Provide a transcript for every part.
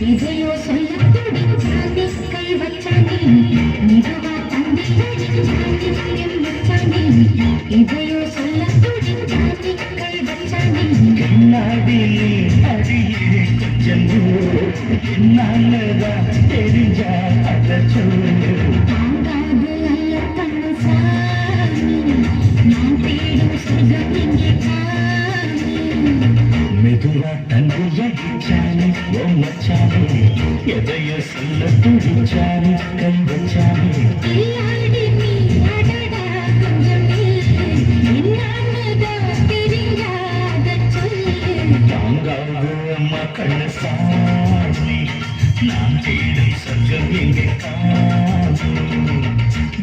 இதையோ சொல்ல துடிச்சானே கை வச்சானே நிஜவா தந்தையானே மச்சானே இதையோ சொல்ல துடிச்சானே கை வச்சானே கண்ணாடி அடியே கொஞ்சம் நல்லதா தெரிஞ்சா அத சொல்லு தாங்காது அல்ல கண்ணு சாமி நான் தேடும் சொர்க்கம் இங்கே மெதுவா தந்தையானே ஓ மச்சானே எதையோ சொல்ல துடிச்சானே கை வச்சானே தாங்காது அம்மா கண்ணு சாமி நான் தேடும் சொர்க்கம் எங்கே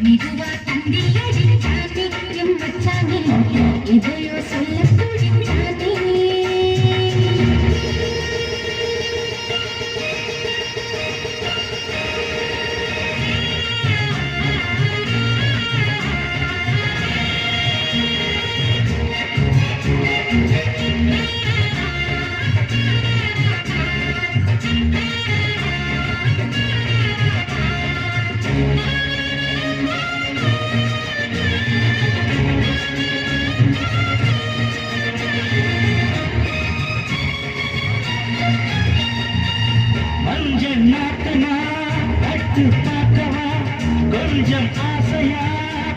மெதுவா தந்தையானே மச்சானே இதையோ சொல்ல துடிச்சானே மஞ்சள் நாட்டுமா கட்டு பார்க்கவா கொஞ்சம் ஆசையா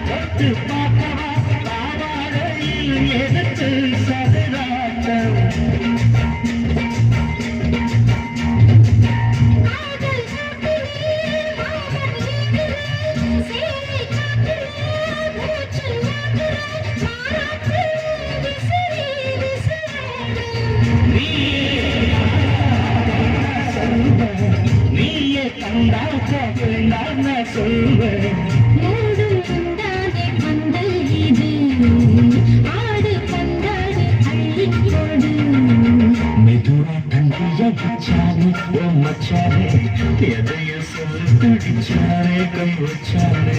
கட்டு பார்க்கவா பாவாடையில் எதிர்த்து சதுராட்டம் நீயே தந்தாக்க வேண்டாம் நான் சொல்வேன் மெதுவா தந்தையானே ஓ மச்சானே எதையோ சொல்ல துடிச்சானே கை வச்சானே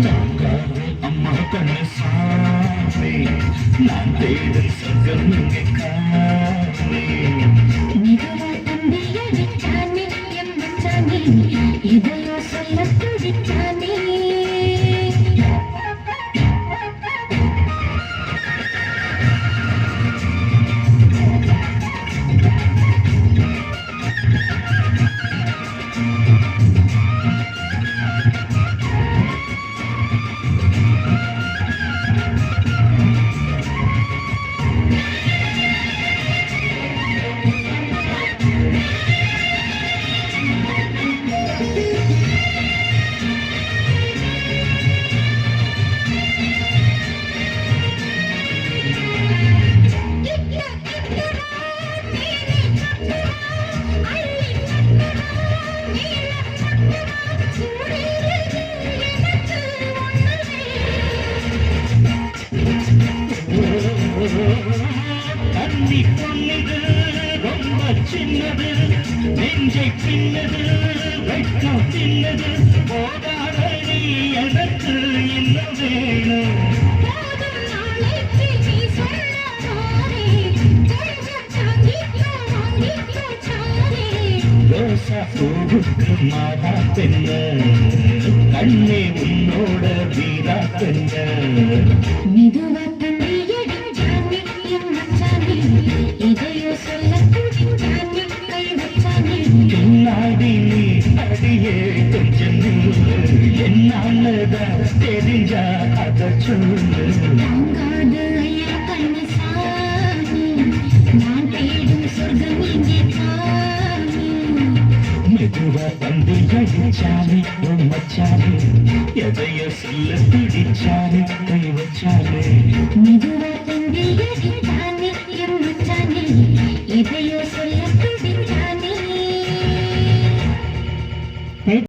தாங்காது அம்மா கண்ணு சாமி நான் தேடும் சொர்க்கம் இங்கே காணே இதையோ சொல்ல துடிச்சானே தண்ணி பொண்ணுது ரொம்ப சின்னது நெஞ்சை பின்னது வெட்கம் தின்னது போதாத நீ எனக்கு இன்னும் வேணும் ரோசா பூவுக்கு மாதா பெண்ண கண்ணே உன்னோட வீரா பெண்ண மெதுவா தந்தையானே மச்சானே இதையோ சொல்ல துடிச்சானே கை வச்சானே பின்னாடி நீ அடியே கொஞ்சம் என்னாலதான் தெரிஞ்சா அத சொல்லு தாங்காது ஐயா கண்ணு சாமி நான் தேடும் சொர்க்கம் இங்கே காணே மெதுவா தந்தையானே ஓ மச்சானே எதையோ சொல்ல துடிச்சானே கை வச்சானே மெதுவா தந்தையானே மச்சானே